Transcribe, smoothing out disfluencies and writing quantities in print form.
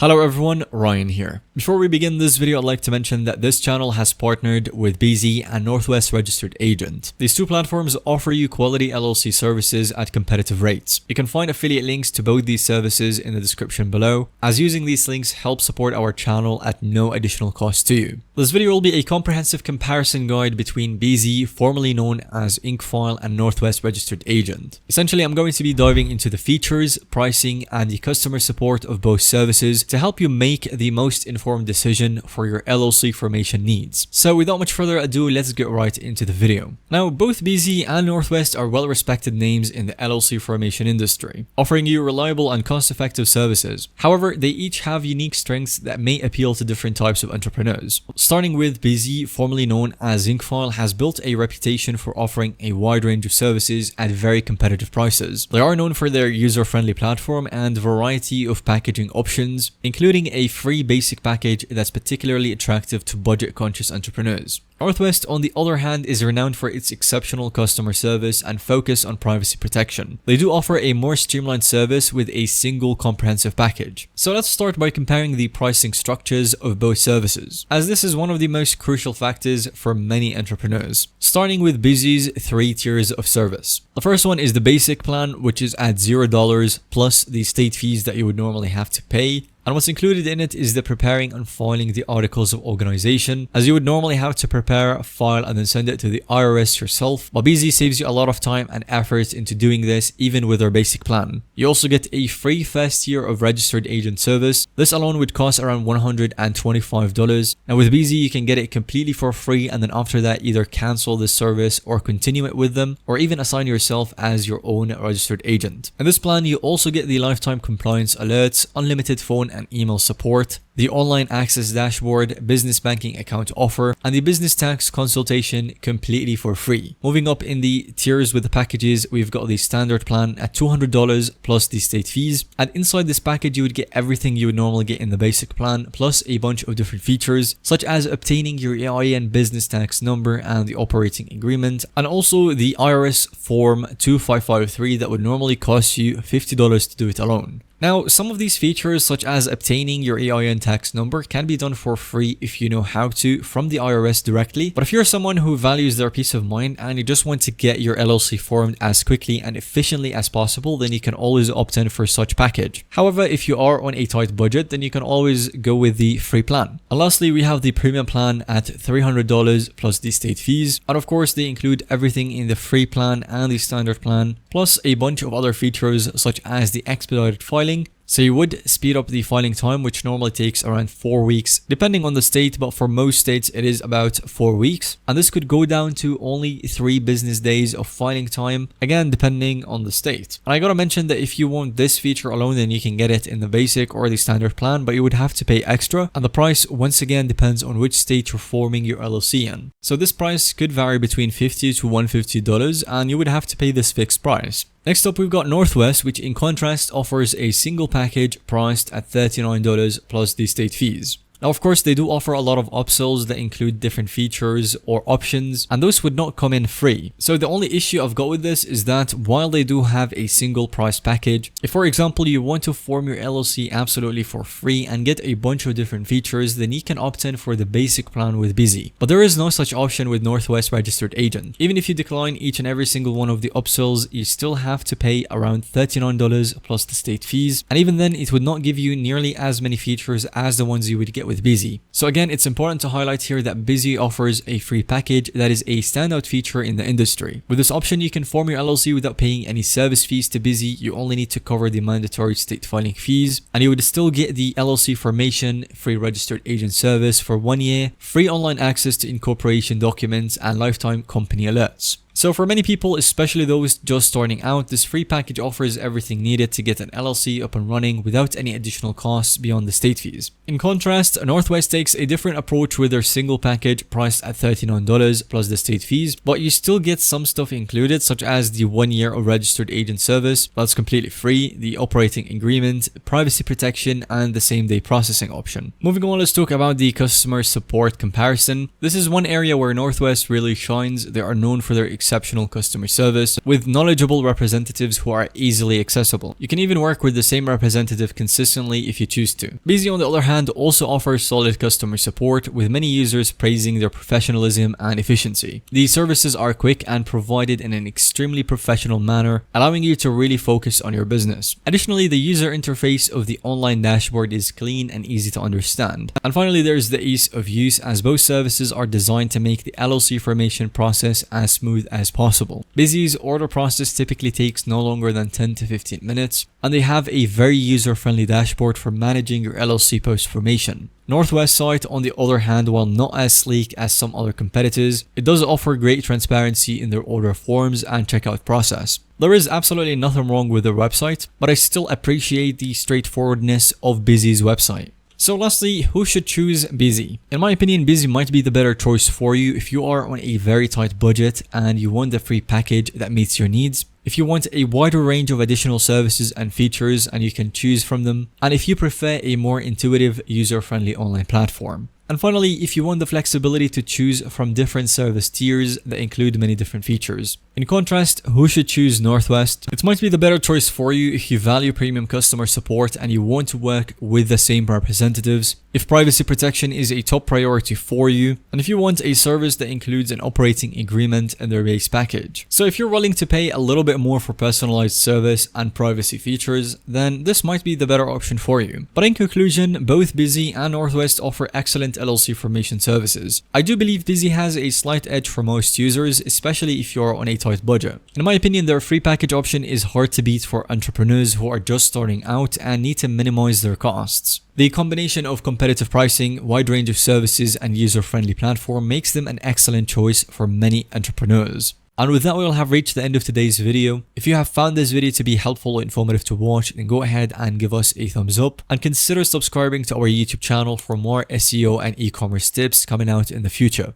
Hello everyone, Ryan here. Before we begin this video, I'd like to mention that this channel has partnered with bizee and Northwest Registered Agent. These two platforms offer you quality LLC services at competitive rates. You can find affiliate links to both these services in the description below, as using these links helps support our channel at no additional cost to you. This video will be a comprehensive comparison guide between bizee, formerly known as Incfile, and Northwest Registered Agent. Essentially, I'm going to be diving into the features, pricing, and the customer support of both services to help you make the most informed decision for your LLC formation needs. So without much further ado, let's get right into the video. Now, both bizee and Northwest are well-respected names in the LLC formation industry, offering you reliable and cost-effective services. However, they each have unique strengths that may appeal to different types of entrepreneurs. Starting with bizee, formerly known as Incfile, has built a reputation for offering a wide range of services at very competitive prices. They are known for their user-friendly platform and variety of packaging options, including a free basic package that's particularly attractive to budget-conscious entrepreneurs. Northwest, on the other hand, is renowned for its exceptional customer service and focus on privacy protection. They do offer a more streamlined service with a single comprehensive package. So let's start by comparing the pricing structures of both services, as this is one of the most crucial factors for many entrepreneurs. Starting with bizee's 3 tiers of service. The first one is the basic plan, which is at $0 plus the state fees that you would normally have to pay. And what's included in it is the preparing and filing the articles of organization, as you would normally have to prepare, file, and then send it to the IRS yourself. But bizee saves you a lot of time and effort into doing this, even with their basic plan. You also get a free first year of registered agent service. This alone would cost around $125. And with bizee, you can get it completely for free, and then after that, either cancel this service or continue it with them, or even assign yourself as your own registered agent. In this plan, you also get the lifetime compliance alerts, unlimited phone and email support, the online access dashboard, business banking account offer, and the business tax consultation completely for free. Moving up in the tiers with the packages, we've got the standard plan at $200 plus the state fees. And inside this package, you would get everything you would normally get in the basic plan, plus a bunch of different features, such as obtaining your EIN business tax number and the operating agreement, and also the IRS form 2553 that would normally cost you $50 to do it alone. Now, some of these features, such as obtaining your EIN tax number, can be done for free if you know how to from the IRS directly. But if you're someone who values their peace of mind and you just want to get your LLC formed as quickly and efficiently as possible, then you can always opt in for such package. However, if you are on a tight budget, then you can always go with the free plan. And lastly, we have the premium plan at $300 plus the state fees. And of course, they include everything in the free plan and the standard plan, plus a bunch of other features such as the expedited filing. So you would speed up the filing time, which normally takes around 4 weeks, depending on the state, but for most states it is about 4 weeks. And this could go down to only 3 business days of filing time, again depending on the state. And I gotta mention that if you want this feature alone, then you can get it in the basic or the standard plan, but you would have to pay extra. And the price once again depends on which state you're forming your LLC in. So this price could vary between $50 to $150, and you would have to pay this fixed price. Next up, we've got Northwest, which in contrast offers a single package priced at $39 plus the state fees. Now, of course, they do offer a lot of upsells that include different features or options, and those would not come in free. So the only issue I've got with this is that while they do have a single price package, if for example you want to form your LLC absolutely for free and get a bunch of different features, then you can opt in for the basic plan with bizee. But there is no such option with Northwest Registered Agent. Even if you decline each and every single one of the upsells, you still have to pay around $39 plus the state fees, and even then it would not give you nearly as many features as the ones you would get with bizee. So again, it's important to highlight here that bizee offers a free package that is a standout feature in the industry. With this option, you can form your LLC without paying any service fees to bizee. You only need to cover the mandatory state filing fees, and you would still get the LLC formation, free registered agent service for 1 year, free online access to incorporation documents, and lifetime company alerts. So for many people, especially those just starting out, this free package offers everything needed to get an LLC up and running without any additional costs beyond the state fees. In contrast, Northwest takes a different approach with their single package priced at $39 plus the state fees, but you still get some stuff included, such as the 1 year of registered agent service that's completely free, the operating agreement, privacy protection, and the same day processing option. Moving on, let's talk about the customer support comparison. This is one area where Northwest really shines. They are known for their exceptional customer service with knowledgeable representatives who are easily accessible. You can even work with the same representative consistently if you choose to. bizee, on the other hand, also offers solid customer support with many users praising their professionalism and efficiency. These services are quick and provided in an extremely professional manner, allowing you to really focus on your business. Additionally, the user interface of the online dashboard is clean and easy to understand. And finally, there is the ease of use, as both services are designed to make the LLC formation process as smooth as possible. bizee's order process typically takes no longer than 10 to 15 minutes, and they have a very user-friendly dashboard for managing your LLC post-formation. Northwest site, on the other hand, while not as sleek as some other competitors, it does offer great transparency in their order forms and checkout process. There is absolutely nothing wrong with their website, but I still appreciate the straightforwardness of bizee's website. So lastly, who should choose bizee? In my opinion, bizee might be the better choice for you if you are on a very tight budget and you want the free package that meets your needs. If you want a wider range of additional services and features and you can choose from them, and if you prefer a more intuitive, user-friendly online platform. And finally, if you want the flexibility to choose from different service tiers that include many different features. In contrast, who should choose Northwest? It might be the better choice for you if you value premium customer support and you want to work with the same representatives, if privacy protection is a top priority for you, and if you want a service that includes an operating agreement in their base package. So if you're willing to pay a little bit more for personalized service and privacy features, then this might be the better option for you. But in conclusion, both bizee and Northwest offer excellent LLC formation services. I do believe bizee has a slight edge for most users, especially if you're on a tight budget. In my opinion, their free package option is hard to beat for entrepreneurs who are just starting out and need to minimize their costs. The combination of competitive pricing, wide range of services, and user-friendly platform makes them an excellent choice for many entrepreneurs. And with that, we will have reached the end of today's video. If you have found this video to be helpful or informative to watch, then go ahead and give us a thumbs up and consider subscribing to our YouTube channel for more SEO and e-commerce tips coming out in the future.